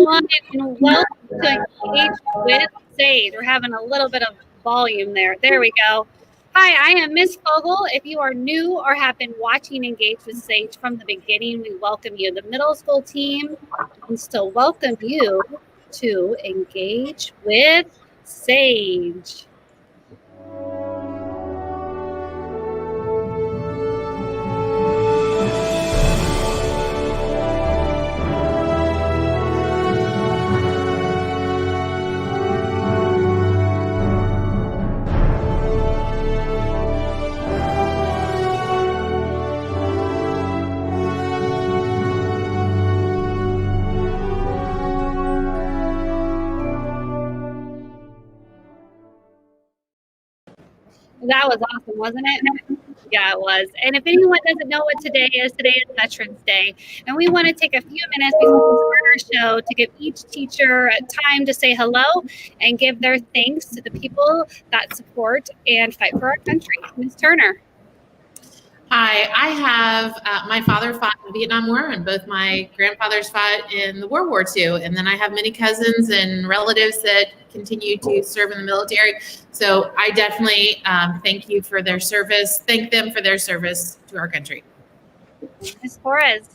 everyone, and welcome to Engage with Sage. We're having a little bit of volume there. There we go. Hi, I am Miss Fogel. If you are new or have been watching Engage with Sage from the beginning, we welcome you. The middle school team and still welcome you to Engage with Sage. That was awesome, wasn't it? Yeah, it was. And if anyone doesn't know what today is Veterans Day. And we want to take a few minutes before we start our show to give each teacher time to say hello and give their thanks to the people that support and fight for our country. Ms. Turner. Hi, I have my father fought in the Vietnam War, and both my grandfathers fought in the World War II. And then I have many cousins and relatives that continue to serve in the military. So I definitely thank you for their service. Thank them for their service to our country. Ms. Flores.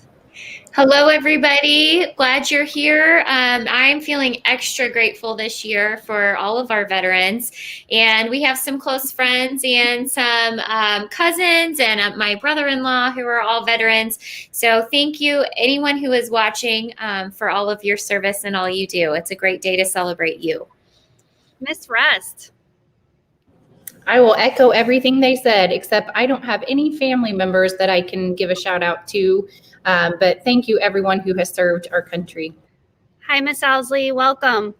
Hello, everybody. Glad you're here. I'm feeling extra grateful this year for all of our veterans. And we have some close friends and some cousins and my brother-in-law who are all veterans. So thank you, anyone who is watching, for all of your service and all you do. It's a great day to celebrate you. Miss Rest. I will echo everything they said, except I don't have any family members that I can give a shout out to. But thank you, everyone who has served our country. Hi, Miss Owsley. Welcome.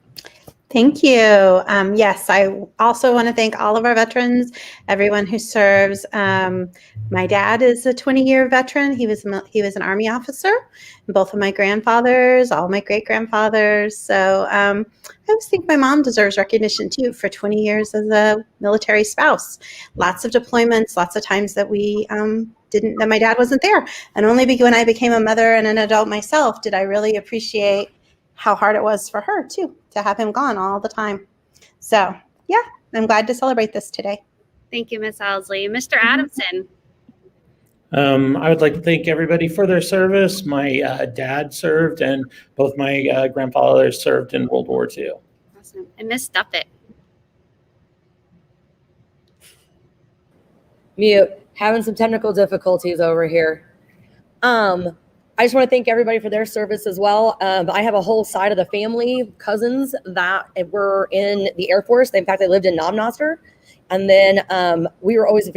Thank you. Yes, I also want to thank all of our veterans, everyone who serves. My dad is a 20-year veteran. He was an Army officer. Both of my grandfathers, all my great-grandfathers. So I always think my mom deserves recognition, too, for 20 years as a military spouse. Lots of deployments, lots of times that that my dad wasn't there. And only when I became a mother and an adult myself did I really appreciate how hard it was for her, too, to have him gone all the time. So, yeah, I'm glad to celebrate this today. Thank you, Miss Owsley. Mr. Adamson. I would like to thank everybody for their service. My dad served, and both my grandfathers served in World War II. Awesome. And Miss Duffett. Mute. Having some technical difficulties over here. I just want to thank everybody for their service as well. I have a whole side of the family, cousins that were in the Air Force. In fact, they lived in Namnoster. And then we were always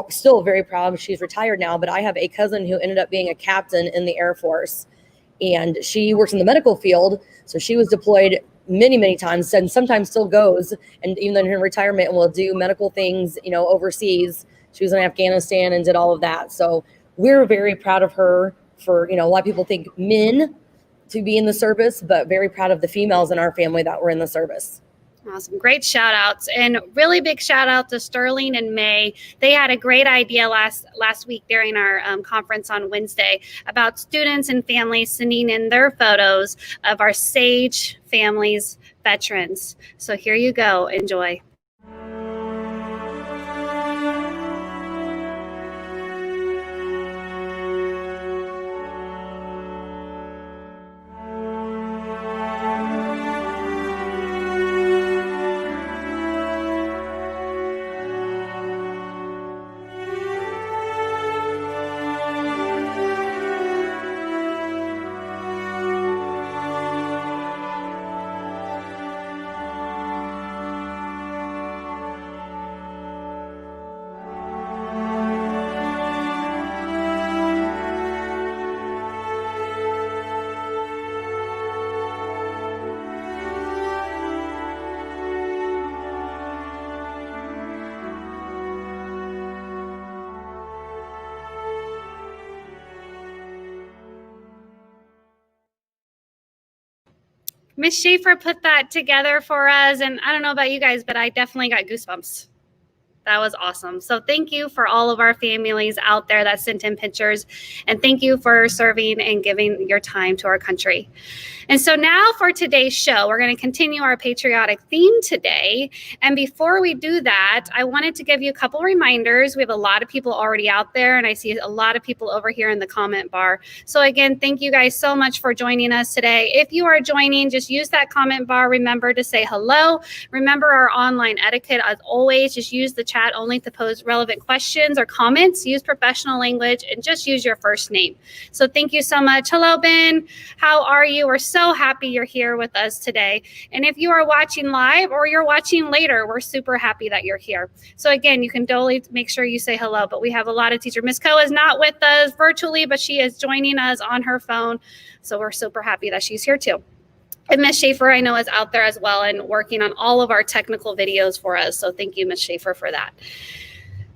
still very proud. She's retired now, but I have a cousin who ended up being a captain in the Air Force. And she works in the medical field. So she was deployed many, many times and sometimes still goes. And even in her retirement, will do medical things, overseas. She was in Afghanistan and did all of that. So we're very proud of her. For, a lot of people think men to be in the service, but very proud of the females in our family that were in the service. Awesome. Great shout outs, and really big shout out to Sterling and May. They had a great idea last week during our conference on Wednesday about students and families sending in their photos of our Sage families veterans. So here you go. Enjoy. Miss Schaefer put that together for us, and I don't know about you guys, but I definitely got goosebumps. That was awesome. So thank you for all of our families out there that sent in pictures. And thank you for serving and giving your time to our country. And so now for today's show, we're going to continue our patriotic theme today. And before we do that, I wanted to give you a couple reminders. We have a lot of people already out there, and I see a lot of people over here in the comment bar. So again, thank you guys so much for joining us today. If you are joining, just use that comment bar. Remember to say hello. Remember our online etiquette. As always, just use the chat only to pose relevant questions or comments. Use professional language and just use your first name. So thank you so much. Hello, Ben. How are you? We're so happy you're here with us today. And if you are watching live or you're watching later, we're super happy that you're here. So again, you can totally make sure you say hello, but we have a lot of teachers. Miss Coe is not with us virtually, but she is joining us on her phone. So we're super happy that she's here too. And Miss Schaefer, I know, is out there as well and working on all of our technical videos for us. So thank you, Miss Schaefer, for that.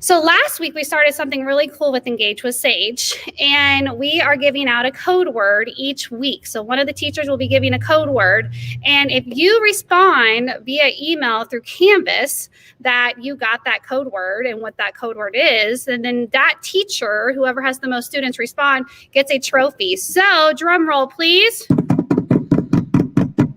So last week, we started something really cool with Engage with Sage, and we are giving out a code word each week. So one of the teachers will be giving a code word, and if you respond via email through Canvas that you got that code word and what that code word is, and then that teacher, whoever has the most students respond, gets a trophy. So drum roll, please.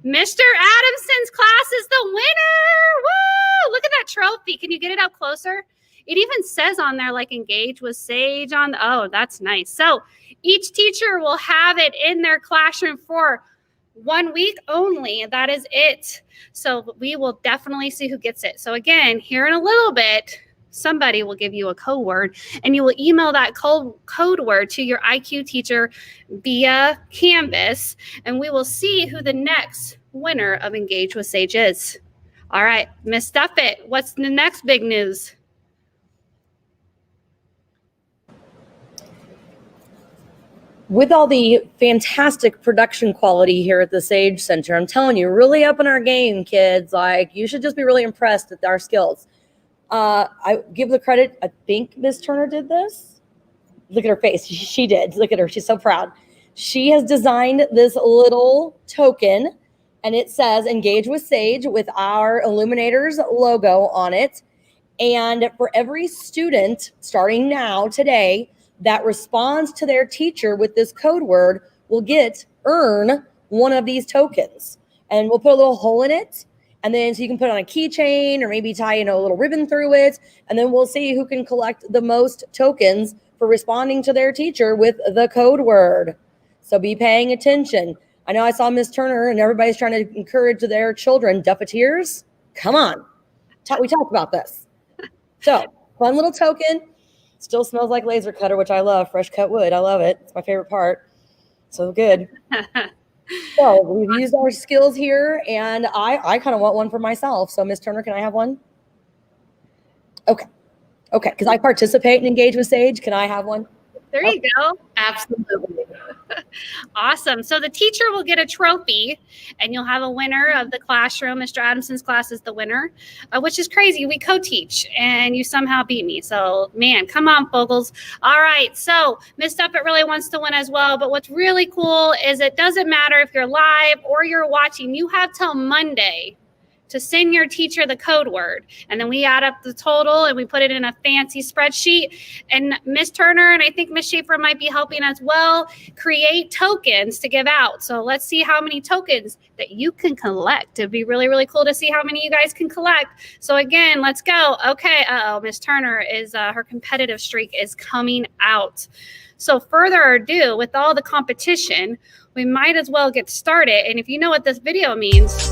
Mr. Adamson's class is the winner. Woo! Look at that trophy. Can you get it up closer? It even says on there, like, Engage with Sage on. Oh, that's nice. So each teacher will have it in their classroom for 1 week only. That is it. So we will definitely see who gets it. So again, here in a little bit, somebody will give you a code word, and you will email that code word to your IQ teacher via Canvas, and we will see who the next winner of Engage with Sage is. All right, Miss Duffett, what's the next big news? With all the fantastic production quality here at the Sage Center, I'm telling you, really upping our game, kids. Like, you should just be really impressed with our skills. I give the credit. I think Miss Turner did this. Look at her face. She did. Look at her. She's so proud. She has designed this little token, and it says Engage with Sage with our Illuminators logo on it. And for every student starting now today that responds to their teacher with this code word will earn one of these tokens. And we'll put a little hole in it. And then so you can put it on a keychain or maybe tie, a little ribbon through it. And then we'll see who can collect the most tokens for responding to their teacher with the code word. So be paying attention. I know I saw Miss Turner and everybody's trying to encourage their children. Duffeteers, come on. We talked about this. So fun little token. Still smells like laser cutter, which I love. Fresh cut wood. I love it. It's my favorite part. So good. So we've used our skills here, and I kind of want one for myself. So Miss Turner, can I have one? Okay. Because I participate and Engage with Sage. Can I have one? There you go. Absolutely. Awesome. So the teacher will get a trophy, and you'll have a winner of the classroom. Mr. Adamson's class is the winner, which is crazy. We co-teach, and you somehow beat me. So, man, come on, Fogels. All right. So Miss Duffett really wants to win as well. But what's really cool is it doesn't matter if you're live or you're watching. You have till Monday to send your teacher the code word. And then we add up the total and we put it in a fancy spreadsheet. And Miss Turner, and I think Miss Schaefer might be helping as well, create tokens to give out. So let's see how many tokens that you can collect. It'd be really, really cool to see how many you guys can collect. So again, let's go. Okay. Miss Turner is, her competitive streak is coming out. So further ado, with all the competition, we might as well get started. And if you know what this video means,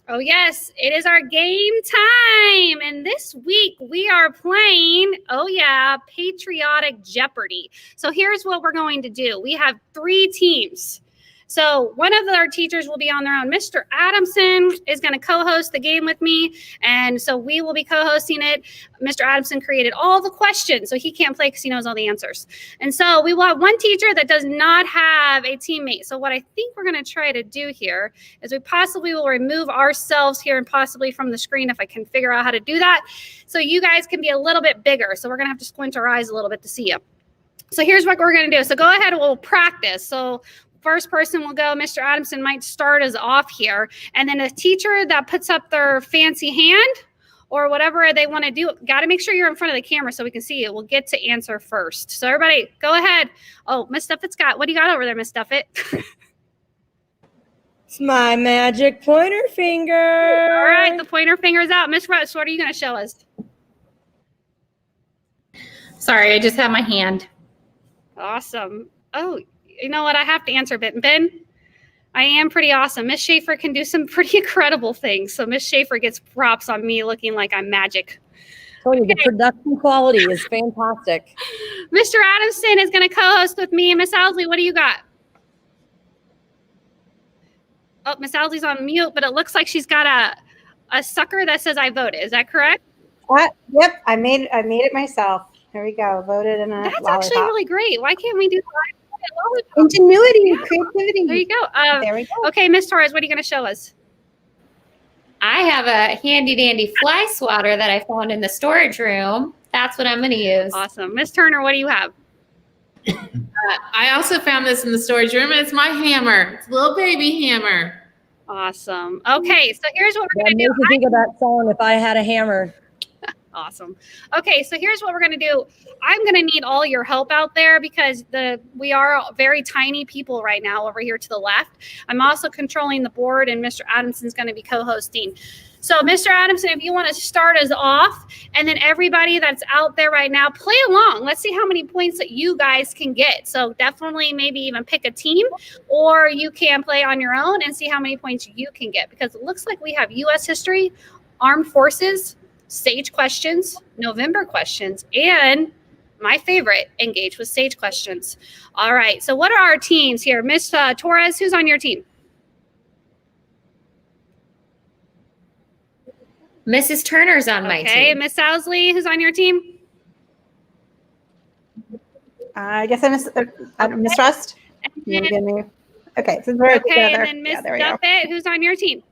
oh, yes, it is our game time. And this week we are playing, oh, yeah, Patriotic Jeopardy. So here's what we're going to do. We have 3 teams. So one of our teachers will be on their own. Mr. Adamson is going to co-host the game with me. And so we will be co-hosting it. Mr. Adamson created all the questions, so he can't play because he knows all the answers. And so we will have one teacher that does not have a teammate. So what I think we're going to try to do here is we possibly will remove ourselves here and possibly from the screen if I can figure out how to do that. So you guys can be a little bit bigger. So we're going to have to squint our eyes a little bit to see you. So here's what we're going to do. So go ahead and we'll practice. So first person will go. Mr. Adamson might start us off here. And then a teacher that puts up their fancy hand or whatever they want to do, got to make sure you're in front of the camera so we can see you. We'll get to answer first. So everybody, go ahead. Oh, Miss Stuffit's what do you got over there, Miss Stuffit? It's my magic pointer finger. All right, the pointer finger's out. Miss Rose, what are you going to show us? Sorry, I just have my hand. Awesome. Oh, you know what? I have to answer, Ben. I am pretty awesome. Miss Schaefer can do some pretty incredible things. So Miss Schaefer gets props on me looking like I'm magic. Tell you, the production quality is fantastic. Mr. Adamson is going to co-host with me. And Miss Owsley, what do you got? Oh, Miss Owsley's on mute, but it looks like she's got a sucker that says I voted. Is that correct? Yep, I made it myself. There we go. Voted in a That's lollipop. actually really great. Why can't we do that? Ingenuity and creativity. There you go. There we go. Okay, Miss Torres, what are you going to show us? I have a handy dandy fly swatter that I found in the storage room. That's what I'm going to use. Awesome. Miss Turner, what do you have? I also found this in the storage room, and it's my hammer. It's a little baby hammer. Awesome. Okay, so here's what we're That going to makes do. me think of that song, If I Had a Hammer. Awesome. Okay, so here's what we're going to do. I'm going to need all your help out there because we are very tiny people right now over here to the left. I'm also controlling the board, and Mr. Adamson's going to be co-hosting. So, Mr. Adamson, if you want to start us off, and then everybody that's out there right now, play along. Let's see how many points that you guys can get. So definitely maybe even pick a team, or you can play on your own and see how many points you can get, because it looks like we have U.S. history, armed forces, Sage questions, November questions, and my favorite, engage with Sage questions. All right, so what are our teams here? Miss Torres, who's on your team? Mrs. Turner's on my Okay, team. Miss Owsley, who's on your team? I guess I missed Rust. And then, Okay, since we're together. and then Miss there we go. Duffett, who's on your team?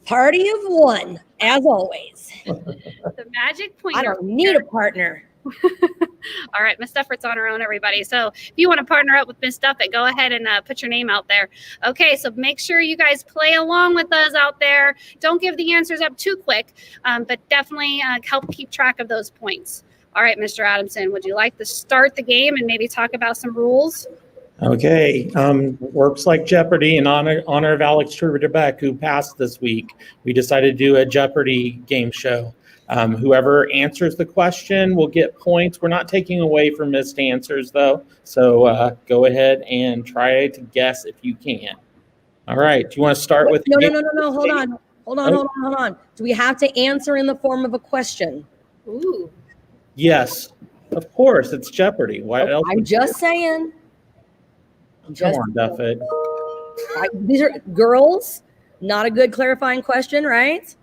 Party of one, as always. The magic pointer. I don't need a partner. All right, Miss Dufford's on her own, everybody. So if you want to partner up with Miss Duffett, go ahead and put your name out there. Okay, so make sure you guys play along with us out there. Don't give the answers up too quick, but definitely help keep track of those points. All right, Mr. Adamson, would you like to start the game and maybe talk about some rules? Okay, works like Jeopardy in honor of Alex Truber-Debeck, who passed this week. We decided to do a Jeopardy game show. Whoever answers the question will get points. We're not taking away from missed answers, though. So go ahead and try to guess if you can. All right. Do you want to start with? No. Hold on. Do we have to answer in the form of a question? Ooh. Yes, of course. It's Jeopardy. Why else? I'm just saying. Come on, Duffett. These are girls. Not a good clarifying question, right?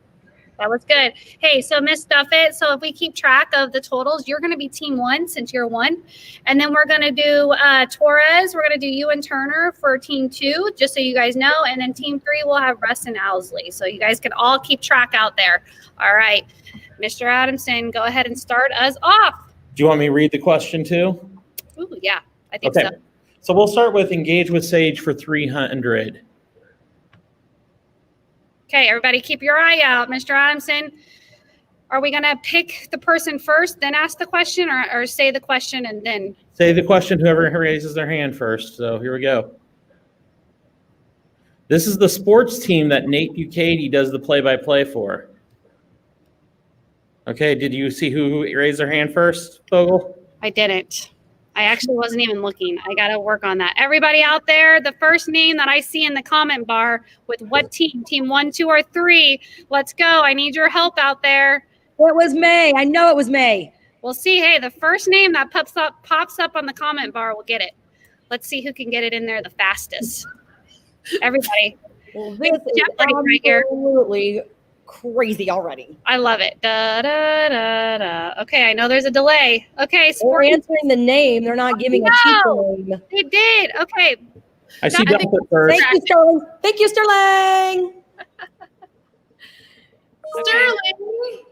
That was good. Hey, so Miss Duffett, so if we keep track of the totals, you're going to be team one since you're one. And then we're going to do Torres. We're going to do you and Turner for team two, just so you guys know. And then team three, we'll have Russ and Owsley. So you guys can all keep track out there. All right. Mr. Adamson, go ahead and start us off. Do you want me to read the question too? Ooh, yeah, I think Okay. so. So we'll start with engage with Sage for 300. Okay, everybody keep your eye out. Mr. Adamson, are we going to pick the person first, then ask the question, or say the question and then? Say the question, whoever raises their hand first. So here we go. This is the sports team that Nate Bucati does the play-by-play for. Okay, did you see who raised their hand first, Fogel? I didn't. I actually wasn't even looking. I got to work on that. Everybody out there, the first name that I see in the comment bar with what team? Team 1, 2, or 3. Let's go. I need your help out there. It was May. I know it was May. We'll see. Hey, the first name that pops up on the comment bar will get it. Let's see who can get it in there the fastest. Everybody. Well, this is Jeopardy right here. absolutely crazy already. I love it. Da, da, da, da. Okay, I know there's a delay. Okay, They're sport. answering the name. They're not giving a cheaper name. They did. Okay. I see Duffet Duffet first. Thank you, Sterling. Thank you, Sterling. Sterling.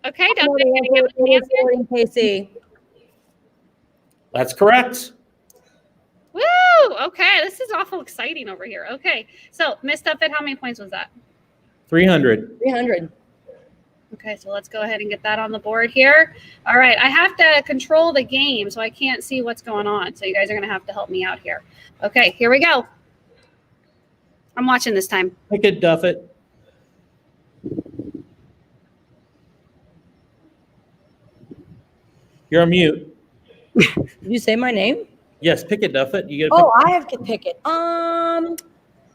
Okay, Duffet, can you give us an answer? Sterling Casey. That's correct. Woo! Okay, this is awful exciting over here. Okay, so Miss Duffet, how many points was that? 300. 300. Okay, so let's go ahead and get that on the board here. All right, I have to control the game, so I can't see what's going on. So you guys are going to have to help me out here. Okay, here we go. I'm watching this time. Pick it, Duffet. You're on mute. Did you say my name? Yes, pick it, Duffet. You get. Oh, I have to pick it.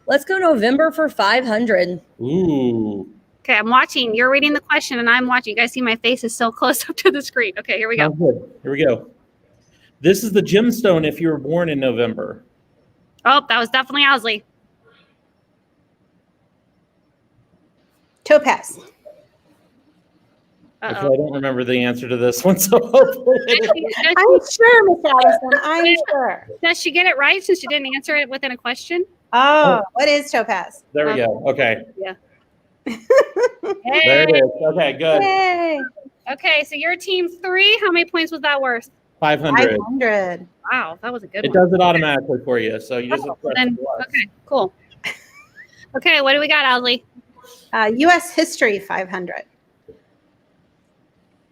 Let's go November for 500. Ooh. Okay, I'm watching. You're reading the question, and I'm watching. You guys see my face is so close up to the screen. Okay, here we go. Sounds good. Here we go. This is the gemstone if you were born in November. Oh, that was definitely Owsley. Topaz. Okay, Uh-oh. I don't remember the answer to this one, so hopefully. I'm sure, Miss Allison. I'm sure. Does she get it right since she didn't answer it within a question? Oh, what is topaz? There we go. Okay. Yeah. There Hey. it is. Okay, good. Yay. Okay, so you're team 3. How many points was that worth? 500. 500. Wow, that was a good It one. does it automatically for you, so you just Oh, press then, plus. okay, cool. Okay, what do we got, Owsley? U.S. history 500.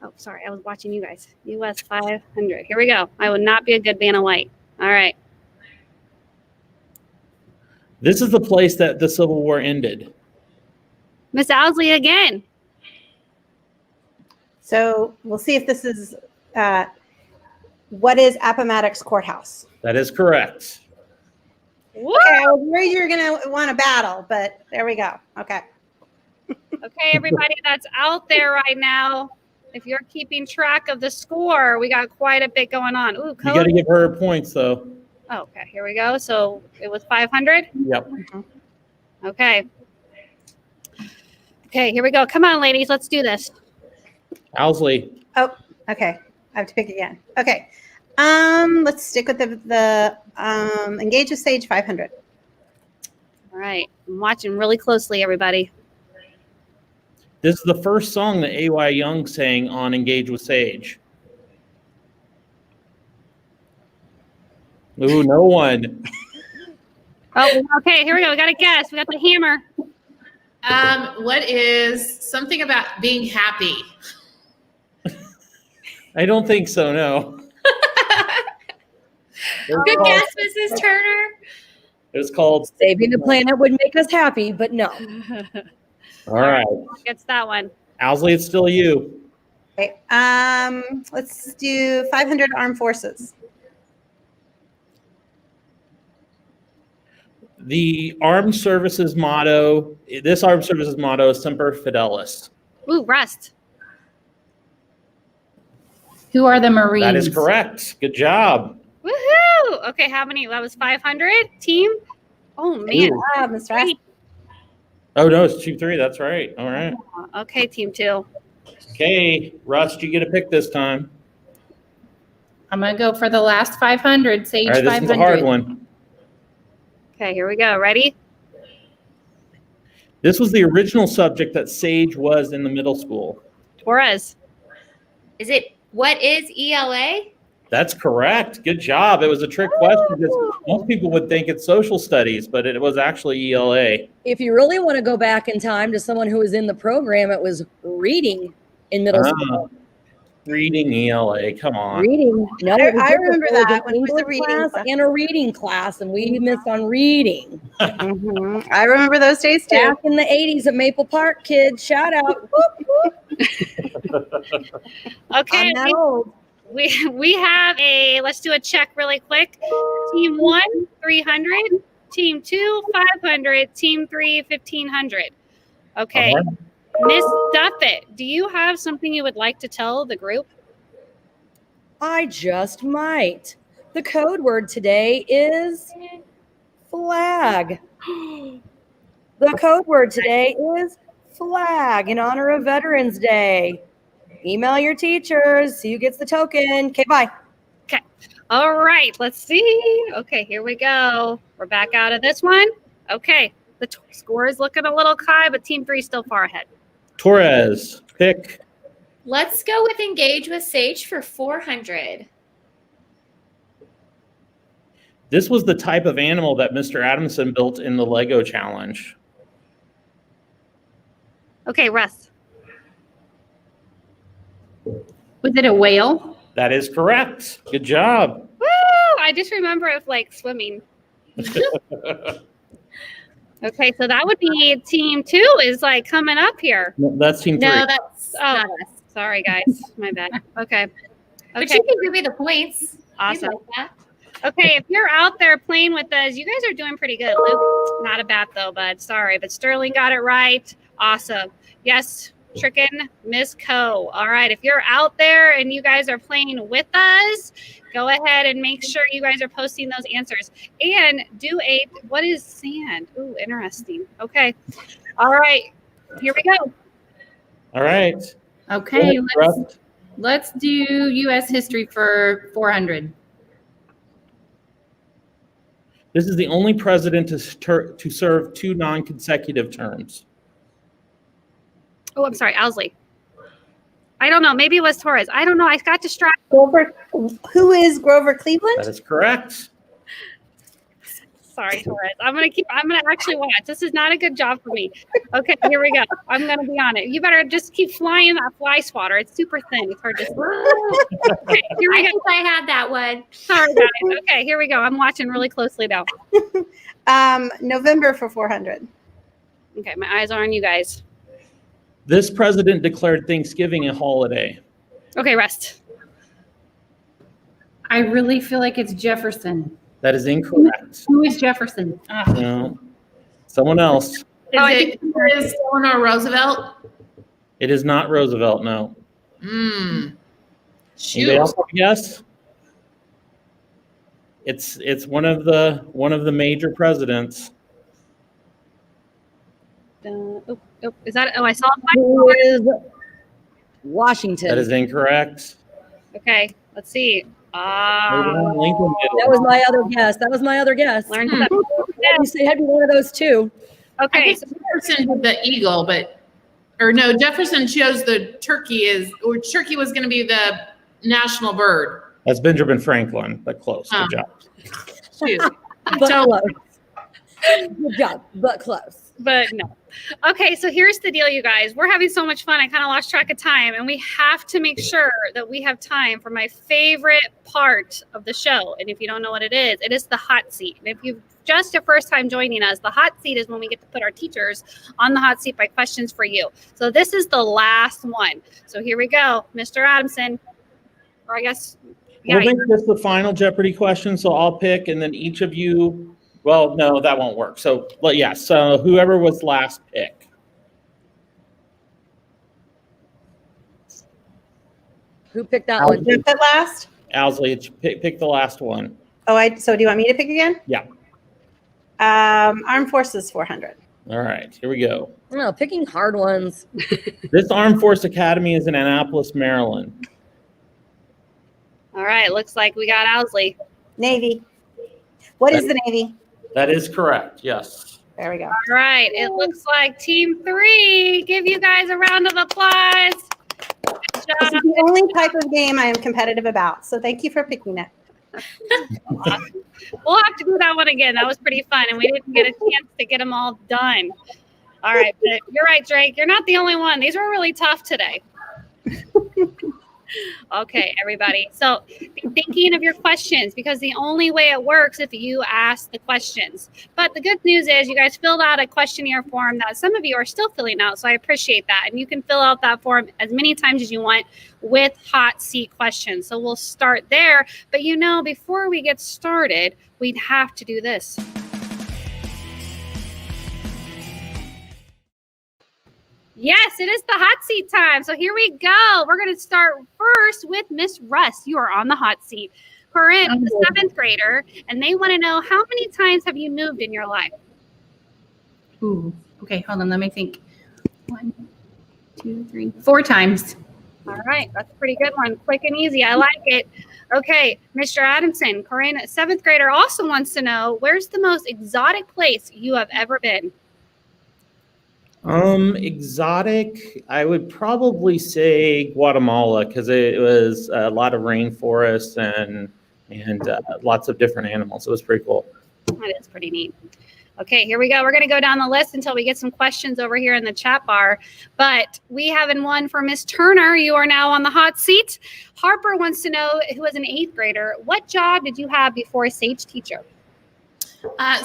Oh, sorry, I was watching you guys. US 500. Here we go. I would not be a good Vanna White. All right. This is the place that the Civil War ended. Miss Owsley again. So we'll see if this is what is Appomattox Courthouse? That is correct. Woo! Okay, I was worried you were going to want a battle, but there we go. Okay. Okay, everybody that's out there right now, if you're keeping track of the score, we got quite a bit going on. Ooh, You got Cody. to give her points, though. Oh, okay, here we go. So it was 500. Yep. Okay. Okay, here we go. Come on, ladies, let's do this. Owsley. Oh, okay. I have to pick again. Okay. Let's stick with the Engage with Sage 500. All right, I'm watching really closely, everybody. This is the first song that A.Y. Young sang on Engage with Sage. Ooh, no one. Oh, okay, here we go. We got to guess. We got the hammer. What is something about being happy? I don't think so, no. Good guess, Mrs. Turner. It was called. Saving the planet would make us happy, but no. All right. Gets that one. Owsley, it's still you. Okay. Let's do 500 Armed Forces. The armed services motto, this armed services motto is Semper Fidelis. Ooh, Rust. Who are the Marines? That is correct. Good job. Woohoo! Okay, how many? That was 500 team. Oh man. Ah, Miss Rest. Oh, no, it's 2-3. That's right. All right. Okay, team 2. Okay, Rust, you get a pick this time. I'm going to go for the last 500, Sage All right, this 500. is a hard one. Okay, here we go. Ready? This was the original subject that Sage was in the middle school. Torres. What is ELA? That's correct. Good job. It was a trick question because most people would think it's social studies, but it was actually ELA. If you really want to go back in time to someone who was in the program, it was reading in middle school. Reading ELA. Come on. Reading. No, it was I different. remember There was that an when it was the English reading class class. and a reading class, and we missed on reading. Mhm. I remember those days too. Back in the 80s at Maple Park, kids. Shout out. Whoop, whoop. Okay, I'm that old. we have a, let's do a check really quick. Team 1, 300. Team 2, 500. Team 3, 1,500. Okay. All right. Miss Duffet, do you have something you would like to tell the group? I just might. The code word today is flag. The code word today is flag in honor of Veterans Day. Email your teachers. See who gets the token. Okay, bye. All right, let's see. Okay, here we go. We're back out of this one. Okay, the score is looking a little high, but Team 3 is still far ahead. Torres, pick. Let's go with engage with Sage for 400. This was the type of animal that Mr. Adamson built in the Lego challenge. Okay, Russ. Was it a whale? That is correct. Good job. Woo! I just remember it like swimming. Okay, so that would be Team 2 is like coming up here. No, that's team 3. No, that's Oh, not us. sorry guys, my bad. Okay. But Okay, you can give me the points. awesome. We like that. Okay, if you're out there playing with us, you guys are doing pretty good. Luke, not a bat though, bud. Sorry, but Sterling got it right. Awesome. Yes, Trickin, Miss Co. All right, if you're out there and you guys are playing with us, go ahead and make sure you guys are posting those answers. And do what is sand? Ooh, interesting. Okay. All right, here we go. All right. Okay, Russ. let's do U.S. history for 400. This is the only president to serve 2 non-consecutive terms. Oh, I'm sorry, Owsley. I don't know. Maybe it was Torres. I don't know. I got distracted. Grover, who is Grover Cleveland? That is correct. Sorry, Torres. I'm gonna actually watch. This is not a good job for me. Okay, here we go. I'm gonna be on it. You better just keep flying that fly swatter. It's super thin. It's hard to see. Okay, here I we go. think I had that one. Sorry, guys. Okay, here we go. I'm watching really closely now. November for 400. Okay, my eyes are on you guys. This president declared Thanksgiving a holiday. Okay, rest. I really feel like it's Jefferson. That is incorrect. Who is Jefferson? No. Someone else. Is I it Eleanor Roosevelt? It is not Roosevelt, no. Shoot. Anybody else want to guess? It's one of the major presidents. Is that? Oh, I saw it. Who is Washington? That is incorrect. Okay, let's see. Lincoln did That it. was my other guess. That was my other guess. Learn You said it had to be one of those two. I Okay, think Jefferson did the eagle, or no, Jefferson chose the turkey or turkey was going to be the national bird. That's Benjamin Franklin, but close. Oh. Good job. Shoot. But So- close. Good job, but close. but no. Okay, so here's the deal, you guys. We're having so much fun. I kind of lost track of time, and we have to make sure that we have time for my favorite part of the show. And if you don't know what it is the hot seat. And if you've just your first time joining us, the hot seat is when we get to put our teachers on the hot seat by questions for you. So this is the last one. So here we go, Mr. Adamson, or I guess, yeah. We'll make this the final Jeopardy question, so I'll pick, and then each of you. Well, no, that won't work. So, but yeah, so whoever was last pick. Who picked that Owsley. one? Who put last? Owsley, pick the last one. So do you want me to pick again? Yeah. Armed Forces 400. All right, here we go. I don't know, picking hard ones. This Armed Force Academy is in Annapolis, Maryland. All right, looks like we got Owsley. Navy. What is the Navy? That is correct, yes. There we go. All right, it looks like Team 3. Give you guys a round of applause. Good This job. is the only type of game I am competitive about. So thank you for picking it. We'll have to do that one again. That was pretty fun, and we didn't get a chance to get them all done. All right, but you're right, Drake. You're not the only one. These were really tough today. Okay, everybody. So be thinking of your questions, because the only way it works if you ask the questions. But the good news is you guys filled out a questionnaire form that some of you are still filling out. So I appreciate that. And you can fill out that form as many times as you want with hot seat questions. So we'll start there. But before we get started, we'd have to do this. Yes, it is the hot seat time. So here we go. We're going to start first with Miss Russ. You are on the hot seat. Corinne is a 7th grader, and they want to know, how many times have you moved in your life? Ooh, okay, hold on, let me think. 1, 2, 3, 4 times. All right, that's a pretty good one. Quick and easy. I like it. Okay, Mr. Adamson, Corinne, a 7th grader, also wants to know, where's the most exotic place you have ever been? Exotic, I would probably say Guatemala, because it was a lot of rainforest and lots of different animals. It was pretty cool. That is pretty neat. Okay, here we go. We're going to go down the list until we get some questions over here in the chat bar. But we have one for Miss Turner. You are now on the hot seat. Harper wants to know, who is an 8th grader, what job did you have before a SAGE teacher?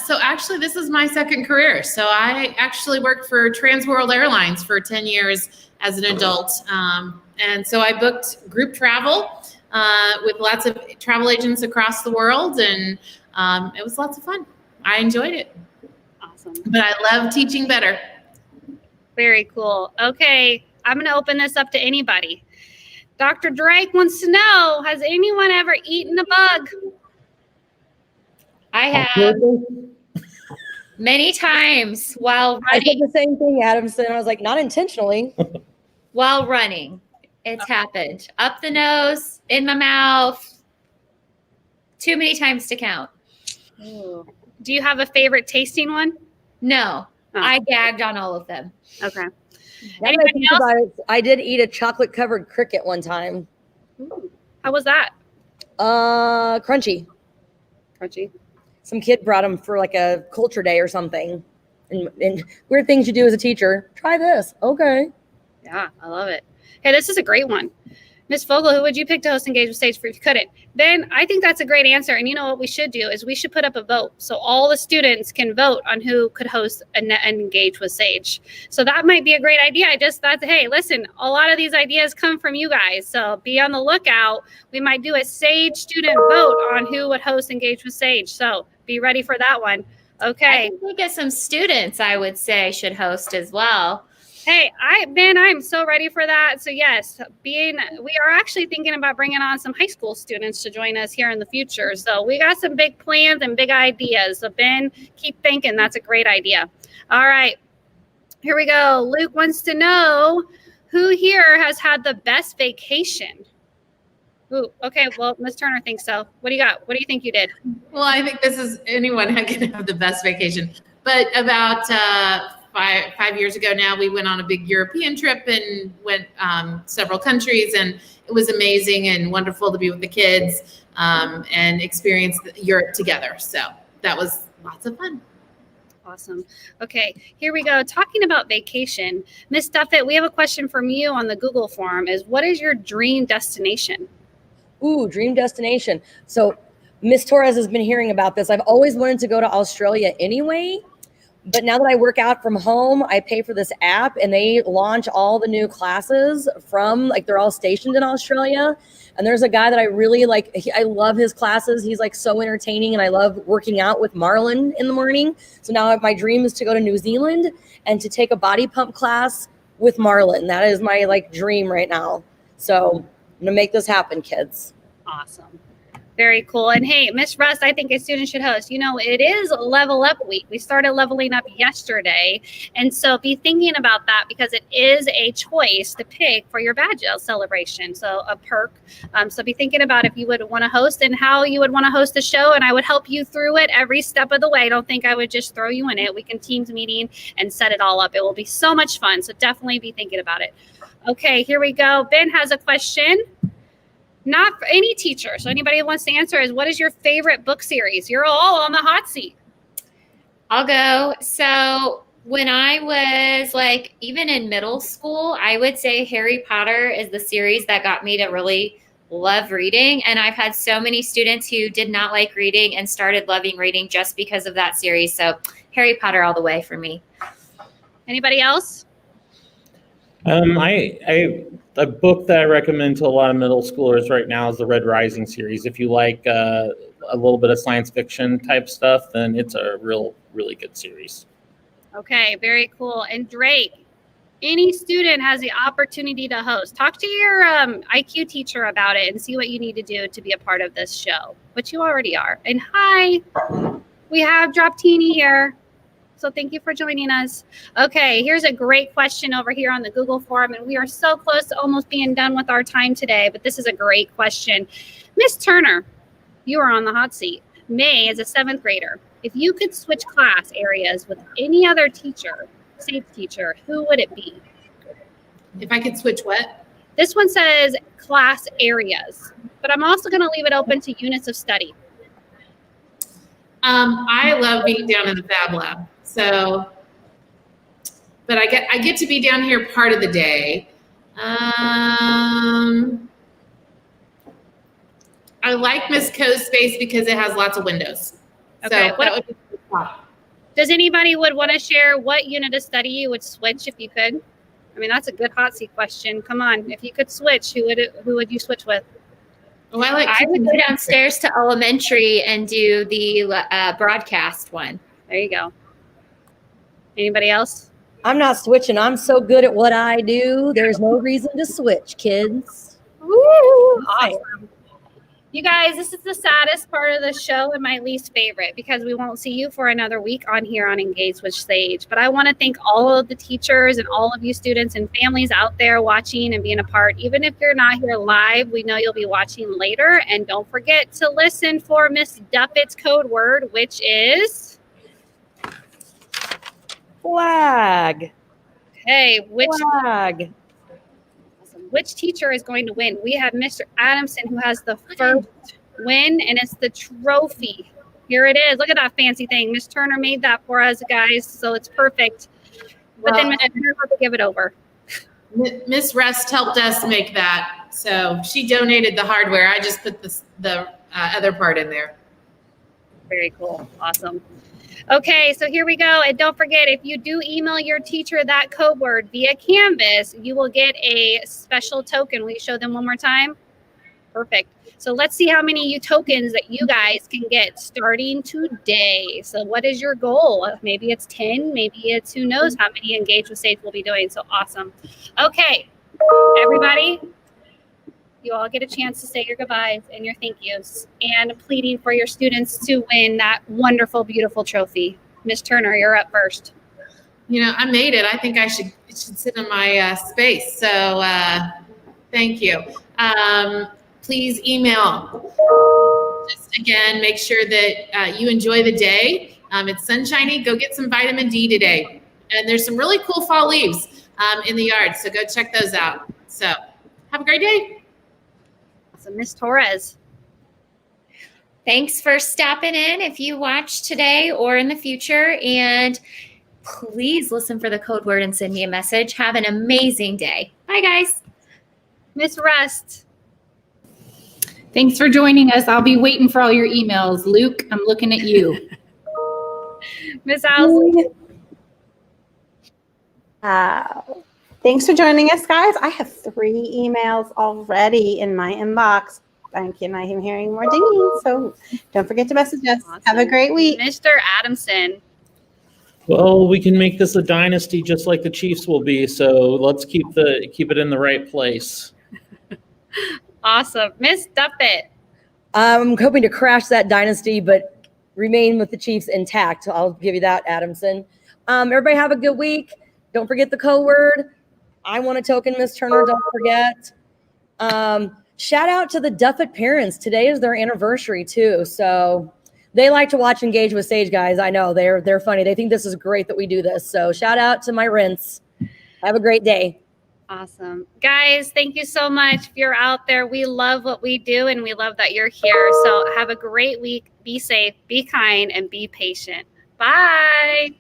So actually, this is my second career. So I actually worked for Trans World Airlines for 10 years as an adult. And so I booked group travel with lots of travel agents across the world. And it was lots of fun. I enjoyed it. Awesome. But I love teaching better. Very cool. Okay, I'm going to open this up to anybody. Dr. Drake wants to know, has anyone ever eaten a bug? I have many times while I said running. the same thing, Adamson. I was like, not intentionally. While running, it's happened. Up the nose, in my mouth. Too many times to count. Ooh. Do you have a favorite tasting one? No, Oh. I gagged on all of them. Okay. Now that I Anybody think else? about it, I did eat a chocolate covered cricket one time. Ooh. How was that? Crunchy. Crunchy. Some kid brought them for like a culture day or something. And weird things you do as a teacher. Try this. Okay. Yeah, I love it. Hey, this is a great one. Miss Fogel, who would you pick to host Engage with Sage if you couldn't? Ben, I think that's a great answer. And you know what we should do is we should put up a vote so all the students can vote on who could host and Engage with Sage. So that might be a great idea. I just thought, hey, listen, a lot of these ideas come from you guys. So be on the lookout. We might do a Sage student vote on who would host Engage with Sage. So be ready for that one. Okay. I can think of some students I would say should host as well. Hey, I'm so ready for that. So yes, we are actually thinking about bringing on some high school students to join us here in the future. So we got some big plans and big ideas. So Ben, keep thinking. That's a great idea. All right, here we go. Luke wants to know, who here has had the best vacation? Ooh, okay. Well, Ms. Turner thinks so. What do you got? What do you think you did? Well, I think this is anyone can have the best vacation. But about five years ago now, we went on a big European trip and went several countries, and it was amazing and wonderful to be with the kids and experience Europe together. So that was lots of fun. Awesome. Okay, here we go. Talking about vacation, Miss Duffett, we have a question from you on the Google form. Is what is your dream destination? Ooh, dream destination. So Miss Torres has been hearing about this. I've always wanted to go to Australia anyway. But now that I work out from home, I pay for this app and they launch all the new classes from, like, they're all stationed in Australia. And there's a guy that I really like. I love his classes. He's like so entertaining, and I love working out with Marlon in the morning. So now my dream is to go to New Zealand and to take a body pump class with Marlon. That is my like dream right now. So I'm gonna make this happen, kids. Awesome. Very cool. And hey, Miss Russ, I think a student should host. You know, it is Level Up Week. We started leveling up yesterday. And so be thinking about that, because it is a choice to pick for your badge celebration. So a perk. So be thinking about if you would want to host and how you would want to host the show. And I would help you through it every step of the way. Don't think I would just throw you in it. We can Teams meeting and set it all up. It will be so much fun. So definitely be thinking about it. Okay, here we go. Ben has a question. Not for any teacher. So anybody who wants to answer is, what is your favorite book series? You're all on the hot seat. I'll go. So when I was like, even in middle school, I would say Harry Potter is the series that got me to really love reading. And I've had so many students who did not like reading and started loving reading just because of that series. So Harry Potter all the way for me. Anybody else? A book that I recommend to a lot of middle schoolers right now is the Red Rising series. If you like a little bit of science fiction type stuff, then it's a really good series. Okay, very cool. And Drake, Any student has the opportunity to host. Talk to your IQ teacher about it and see what you need to do to be a part of this show, which you already are. And hi, we have Droptini here. So thank you for joining us. Okay, here's a great question over here on the Google form. And we are so close to almost being done with our time today, but this is a great question. Miss Turner, you are on the hot seat. May is a 7th grader. If you could switch class areas with any other teacher, SAFE teacher, who would it be? If I could switch what? This one says class areas, but I'm also going to leave it open to units of study. I love being down in the Fab Lab. So, but I get to be down here part of the day. I like Miss Co's space because it has lots of windows. Okay. So that would be the top. Does anybody would want to share what unit of study you would switch if you could? I mean, that's a good hot seat question. Come on, if you could switch, who would you switch with? Oh, I would go downstairs to elementary and do the broadcast one. There you go. Anybody else? I'm not switching. I'm so good at what I do. There's no reason to switch, kids. Woo! Awesome. You guys, this is the saddest part of the show and my least favorite because we won't see you for another week on here on Engage with Sage. But I want to thank all of the teachers and all of you students and families out there watching and being a part. Even if you're not here live, we know you'll be watching later. And don't forget to listen for Miss Duffett's code word, which is Flag. hey, Flag. which teacher is going to win? We have Mr. Adamson who has the first win, and it's the trophy. Here it is. Look at that fancy thing. Miss Turner made that for us, guys, so it's perfect. But then Miss Turner had to give it over. Miss Rest helped us make that, so she donated the hardware. I just put the other part in there. Very cool. Awesome. Okay, so here we go. And don't forget, if you do email your teacher that code word via Canvas, you will get a special token. Will you show them one more time? Perfect. So let's see how many tokens that you guys can get starting today. So what is your goal? Maybe it's 10, maybe it's who knows how many Engage with Sage we'll be doing. So awesome. Okay, everybody, you all get a chance to say your goodbyes and your thank yous and pleading for your students to win that wonderful, beautiful trophy. Miss Turner, you're up first. You know, I made it. I think it should sit in my space. So thank you. Please email. Just again, make sure that you enjoy the day. It's sunshiny. Go get some vitamin D today. And there's some really cool fall leaves in the yard. So go check those out. So have a great day. So Miss Torres. Thanks for stopping in if you watch today or in the future. And please listen for the code word and send me a message. Have an amazing day. Bye, guys. Miss Rest. Thanks for joining us. I'll be waiting for all your emails. Luke, I'm looking at you. Miss Owsley. Thanks for joining us, guys. I have 3 emails already in my inbox. Thank you. And I am hearing more dinging. So don't forget to message us. Awesome. Have a great week. Mr. Adamson. Well, we can make this a dynasty just like the Chiefs will be. So let's keep it in the right place. Awesome. Miss Duffett. I'm hoping to crash that dynasty, but remain with the Chiefs intact. I'll give you that, Adamson. Everybody have a good week. Don't forget the code word. I want a token, Miss Turner. Don't forget. Shout out to the Duffett parents. Today is their anniversary too. So they like to watch Engage with Sage, guys. I know they're funny. They think this is great that we do this. So shout out to my Rinse. Have a great day. Awesome. Guys, thank you so much. If you're out there, we love what we do and we love that you're here. So have a great week. Be safe, be kind, and be patient. Bye.